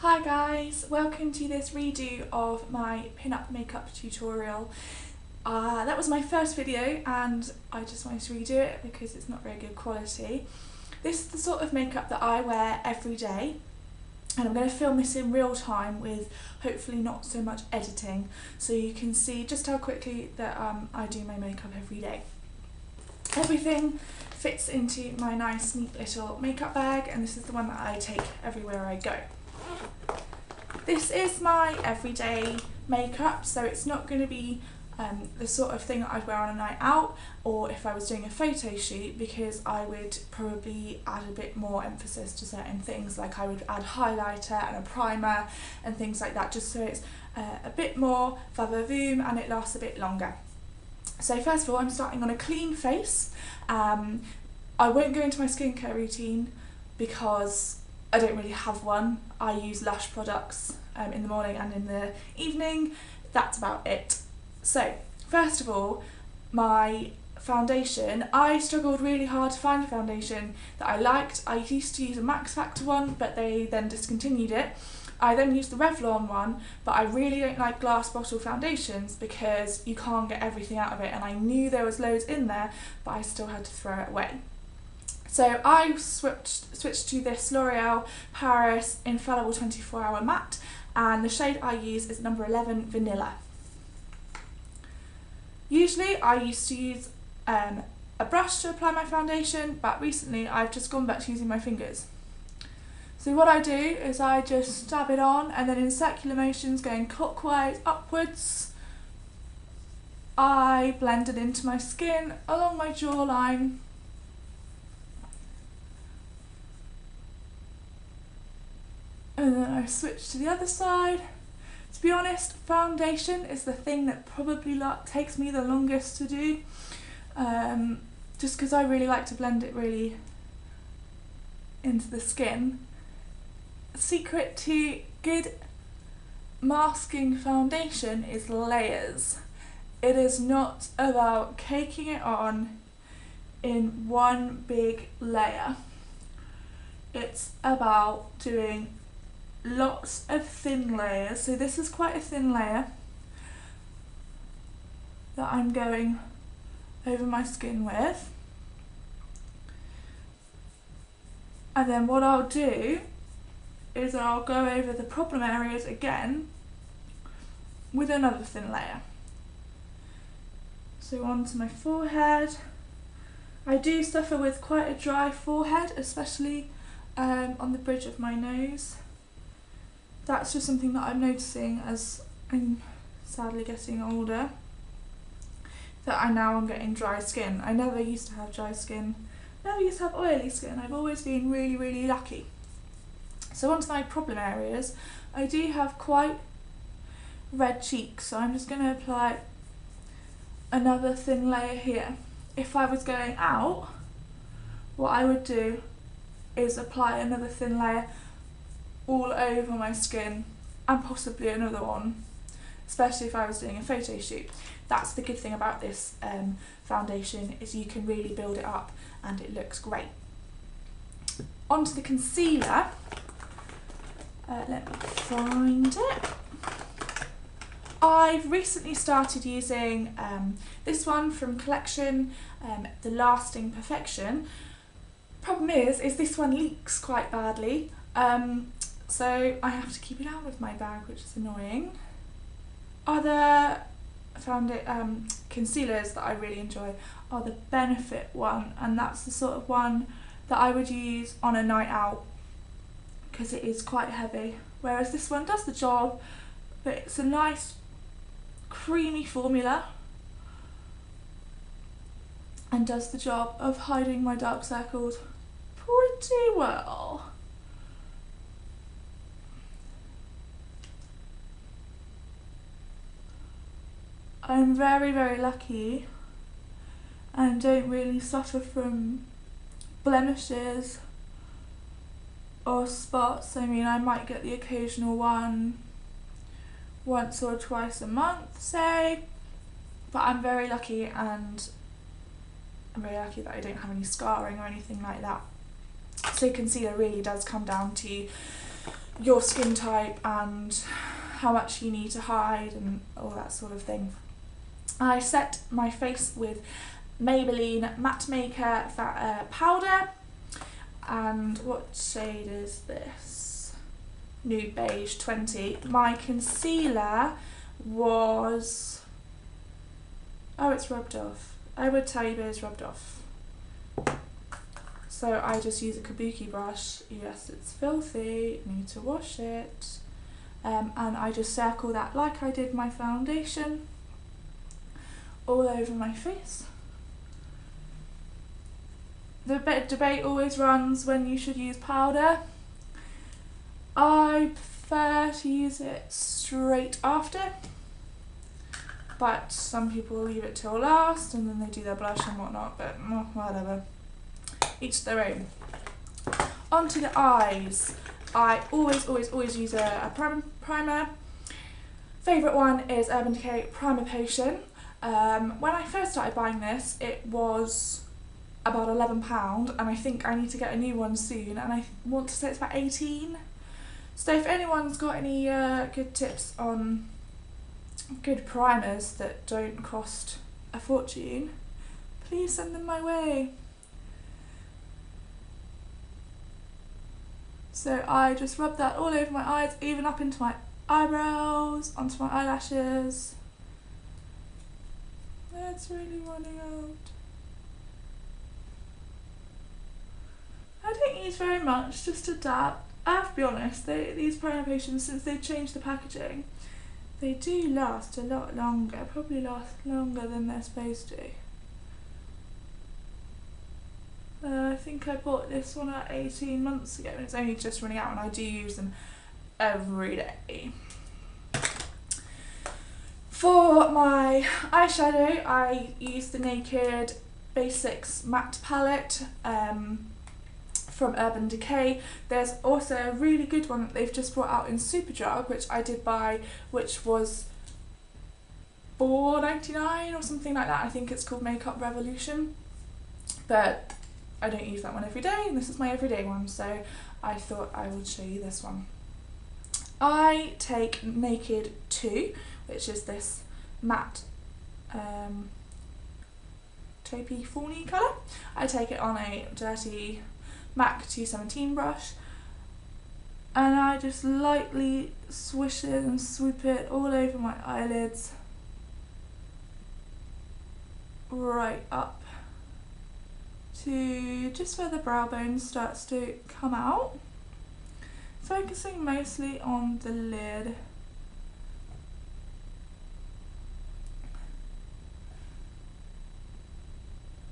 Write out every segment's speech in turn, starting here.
Hi guys, welcome to this redo of my pin-up makeup tutorial. That was my first video and I just wanted to redo it because it's not very good quality. This is the sort of makeup that I wear every day and I'm going to film this in real time with hopefully not so much editing so you can see just how quickly that I do my makeup every day. Everything fits into my nice neat little makeup bag and this is the one that I take everywhere I go. This is my everyday makeup, so it's not going to be the sort of thing that I'd wear on a night out or if I was doing a photo shoot, because I would probably add a bit more emphasis to certain things, like I would add highlighter and a primer and things like that, just so it's a bit more va-va-voom and it lasts a bit longer. So first of all, I'm starting on a clean face. I won't go into my skincare routine because I don't really have one. I use Lush products in the morning and in the evening. That's about it. So first of all, my foundation. I struggled really hard to find a foundation that I liked. I used to use a Max Factor one, but they then discontinued it. I then used the Revlon one, but I really don't like glass bottle foundations because you can't get everything out of it, and I knew there was loads in there, but I still had to throw it away. So I switched to this L'Oreal Paris Infallible 24-Hour Matte, and the shade I use is number 11 Vanilla. Usually I used to use a brush to apply my foundation, but recently I've just gone back to using my fingers. So what I do is I just dab it on and then in circular motions going clockwise upwards, I blend it into my skin along my jawline. And then I switch to the other side. To be honest, foundation is the thing that probably takes me the longest to do, just because I really like to blend it really into the skin. The secret to good masking foundation is layers. It is not about caking it on in one big layer. It's about doing lots of thin layers. So this is quite a thin layer that I'm going over my skin with. And then what I'll do is I'll go over the problem areas again with another thin layer. So onto my forehead. I do suffer with quite a dry forehead, especially on the bridge of my nose. That's just something that I'm noticing as I'm sadly getting older, that I'm getting dry skin. I never used to have dry skin, never used to have oily skin. I've always been really, really lucky. So onto my problem areas, I do have quite red cheeks, so I'm just going to apply another thin layer here. If I was going out, what I would do is apply another thin layer all over my skin and possibly another one, especially if I was doing a photo shoot. That's the good thing about this foundation, is you can really build it up and it looks great. Onto the concealer. Let me find it. I've recently started using this one from Collection, the Lasting Perfection. Problem is this one leaks quite badly. So I have to keep it out of my bag, which is annoying. Other concealers that I really enjoy are the Benefit one, and that's the sort of one that I would use on a night out because it is quite heavy, whereas this one does the job, but it's a nice creamy formula and does the job of hiding my dark circles pretty well. I'm very, very lucky and don't really suffer from blemishes or spots. I mean, I might get the occasional one once or twice a month, say, but I'm very lucky, and I'm very lucky that I don't have any scarring or anything like that. So concealer really does come down to your skin type and how much you need to hide and all that sort of thing. I set my face with Maybelline Matte Maker powder, and what shade is this? Nude Beige 20. My concealer was, oh, it's rubbed off. I would tell you, but it's rubbed off. So I just use a kabuki brush. Yes, it's filthy, need to wash it. And I just circle that like I did my foundation all over my face. The debate always runs when you should use powder. I prefer to use it straight after, but some people leave it till last and then they do their blush and whatnot, but whatever. Each their own. Onto the eyes. I always use a primer. Favourite one is Urban Decay Primer Potion. When I first started buying this, it was about £11, and I think I need to get a new one soon, and I want to say it's about 18. So if anyone's got any good tips on good primers that don't cost a fortune, please send them my way. So I just rub that all over my eyes, even up into my eyebrows, onto my eyelashes. It's really running out. I don't use very much, just a dab. I have to be honest, these primer potions, since they've changed the packaging, they do last a lot longer, probably last longer than they're supposed to. I think I bought this one at 18 months ago and it's only just running out, and I do use them every day. For my eyeshadow, I use the Naked Basics Matte Palette from Urban Decay. There's also a really good one that they've just brought out in Superdrug, which I did buy, which was $4.99 or something like that. I think it's called Makeup Revolution, but I don't use that one every day, and this is my everyday one, so I thought I would show you this one. I take Naked 2, which is this matte taupey fawny colour. I take it on a dirty MAC 217 brush, and I just lightly swish it and swoop it all over my eyelids, right up to just where the brow bone starts to come out, focusing mostly on the lid.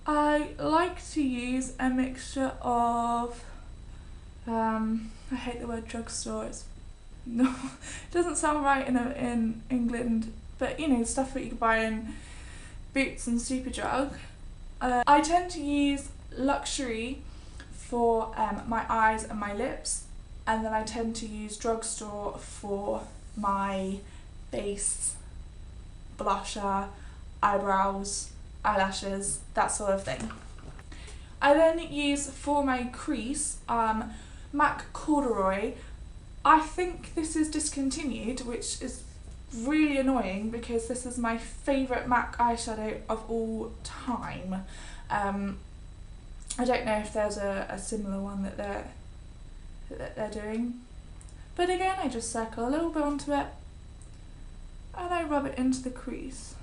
I like to use a mixture of, I hate the word drugstore, no, it doesn't sound right in England, but you know, stuff that you can buy in Boots and Superdrug. I tend to use Luxury for my eyes and my lips, and then I tend to use Drugstore for my base, blusher, eyebrows, eyelashes, that sort of thing. I then use for my crease MAC Corduroy. I think this is discontinued, which is really annoying because this is my favourite MAC eyeshadow of all time. I don't know if there's a similar one that they're doing, but again I just circle a little bit onto it and I rub it into the crease.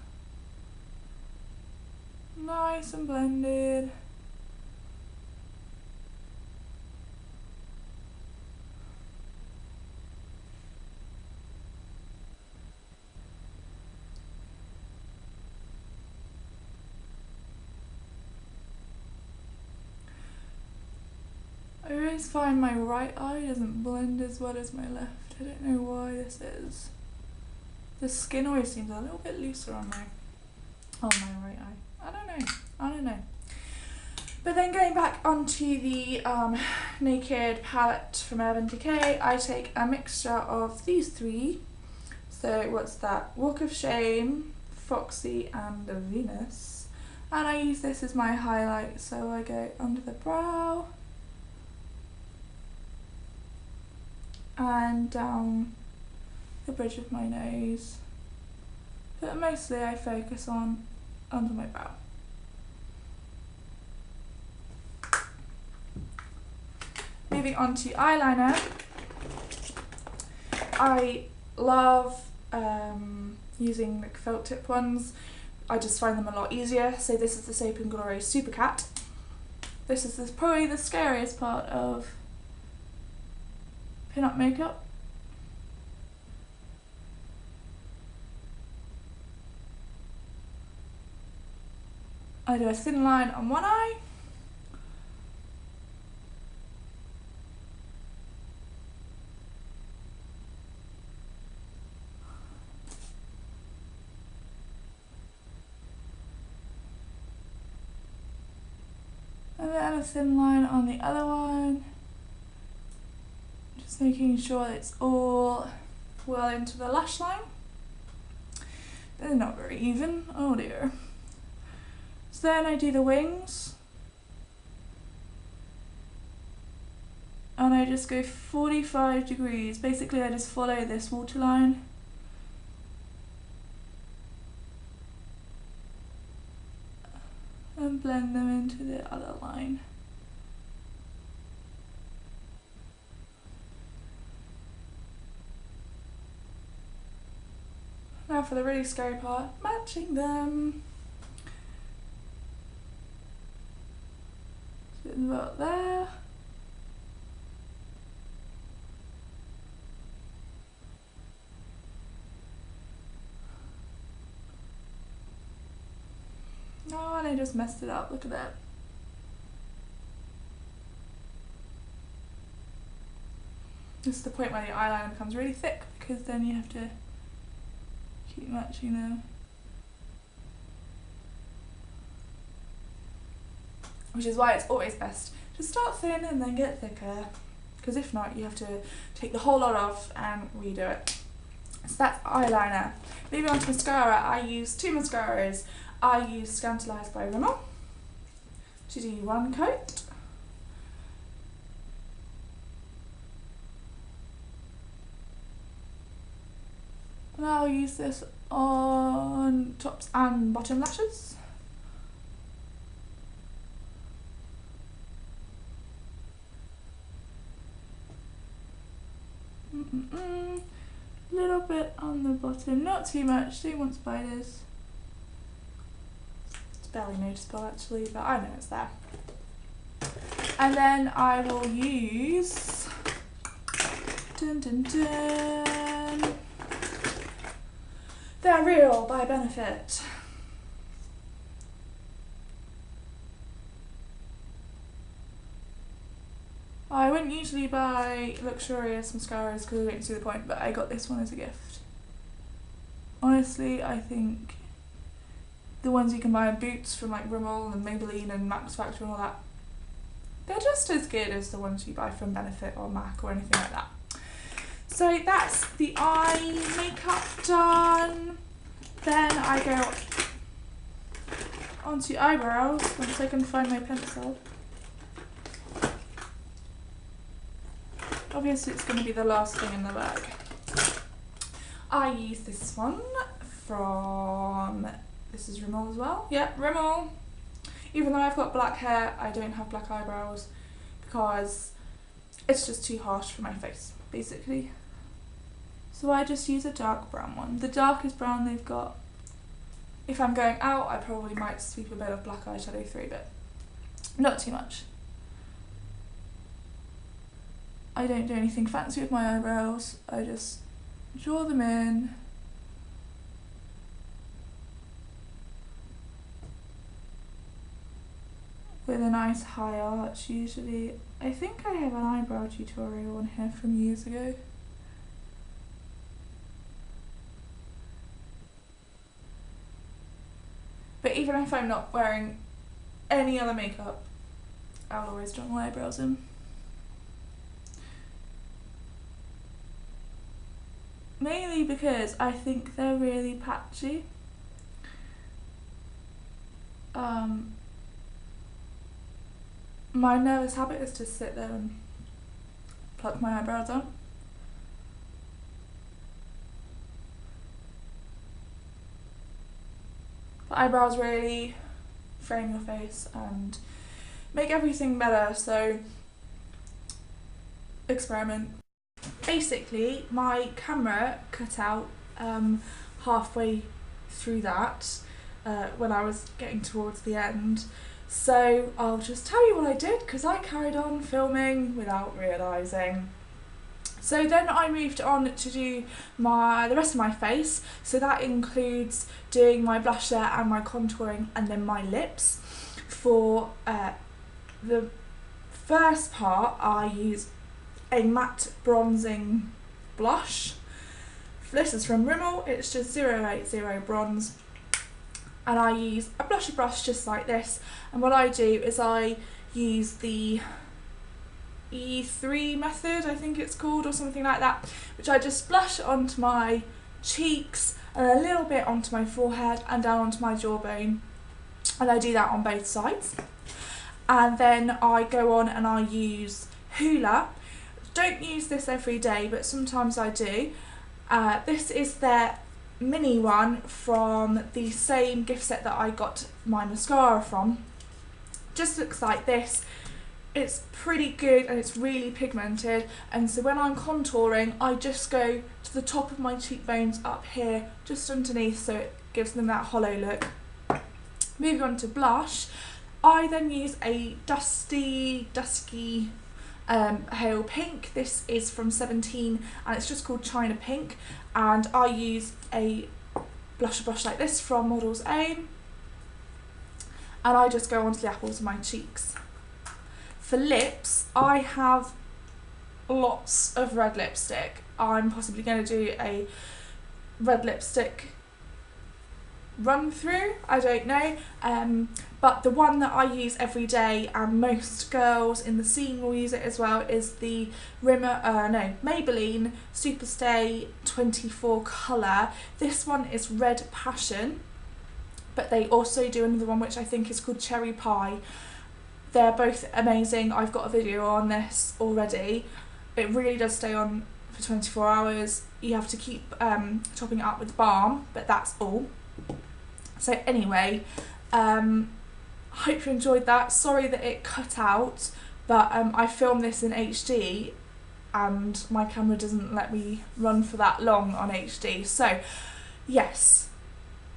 Nice and blended. I always find my right eye doesn't blend as well as my left. I don't know why this is. The skin always seems a little bit looser on my right eye. I don't know. But then going back onto the Naked palette from Urban Decay, I take a mixture of these three. So what's that? Walk of Shame, Foxy and Venus. And I use this as my highlight, so I go under the brow and down the bridge of my nose, but mostly I focus on under my brow. Moving on to eyeliner, I love using like felt tip ones. I just find them a lot easier. So this is the Soap & Glory Super Cat. This is probably the scariest part of pin-up makeup. I do a thin line on one eye, and then a thin line on the other one, just making sure it's all well into the lash line. They're not very even, oh dear. So then I do the wings, and I just go 45 degrees. Basically I just follow this waterline. And blend them into the other line. Now for the really scary part, matching them. So about there. Oh, and I just messed it up, look at that. This is the point where the eyeliner becomes really thick, because then you have to keep matching them. Which is why it's always best to start thin and then get thicker, because if not you have to take the whole lot off and redo it. So that's eyeliner. Moving on to mascara, I use two mascaras. I use Scandalise by Rimmel to do one coat. And I'll use this on tops and bottom lashes. Little bit on the bottom, not too much, don't want spiders. It's barely noticeable actually, but I know it's there. And then I will use dun, dun, dun, They're Real by Benefit. I wouldn't usually buy luxurious mascaras because I don't see the point, but I got this one as a gift. Honestly, I think the ones you can buy in Boots from like Rimmel and Maybelline and Max Factor and all that, they're just as good as the ones you buy from Benefit or MAC or anything like that. So that's the eye makeup done. Then I go onto eyebrows once I can find my pencil. Obviously it's going to be the last thing in the bag. I use this one from, this is Rimmel as well. Yeah, Rimmel. Even though I've got black hair, I don't have black eyebrows because it's just too harsh for my face, basically. So I just use a dark brown one. The darkest brown they've got. If I'm going out, I probably might sweep a bit of black eyeshadow through, but not too much. I don't do anything fancy with my eyebrows, I just draw them in. With a nice high arch usually. I think I have an eyebrow tutorial on here from years ago. But even if I'm not wearing any other makeup, I'll always draw my eyebrows in. Mainly because I think they're really patchy. My nervous habit is to sit there and pluck my eyebrows out. the eyebrows really frame your face and make everything better, so experiment. Basically, my camera cut out halfway through that when I was getting towards the end, so I'll just tell you what I did because I carried on filming without realising. So then I moved on to do the rest of my face, so that includes doing my blusher and my contouring and then my lips. For the first part I use a matte bronzing blush. This is from Rimmel, it's just 080 bronze, and I use a blusher brush just like this, and what I do is I use the E3 method, I think it's called, or something like that, which I just blush onto my cheeks and a little bit onto my forehead and down onto my jawbone, and I do that on both sides. And then I go on and I use Hoola. Don't use this every day, but sometimes I do. This is their mini one from the same gift set that I got my mascara from. Just looks like this. It's pretty good and it's really pigmented, and so when I'm contouring I just go to the top of my cheekbones up here, just underneath, so it gives them that hollow look. Moving on to blush, I then use a dusky pale pink. This is from 17 and it's just called China Pink, and I use a blusher brush like this from Model's Aim, and I just go onto the apples of my cheeks. For lips, I have lots of red lipstick. I'm possibly going to do a red lipstick run through, I don't know, but the one that I use every day, and most girls in the scene will use it as well, is the Maybelline Superstay 24 colour. This one is Red Passion, but they also do another one which I think is called Cherry Pie. They're both amazing. I've got a video on this already. It really does stay on for 24 hours. You have to keep topping it up with balm, but that's all. So anyway, I hope you enjoyed that. Sorry that it cut out, but I filmed this in HD and my camera doesn't let me run for that long on HD. So yes,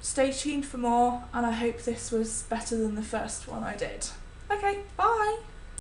stay tuned for more, and I hope this was better than the first one I did. Okay, bye!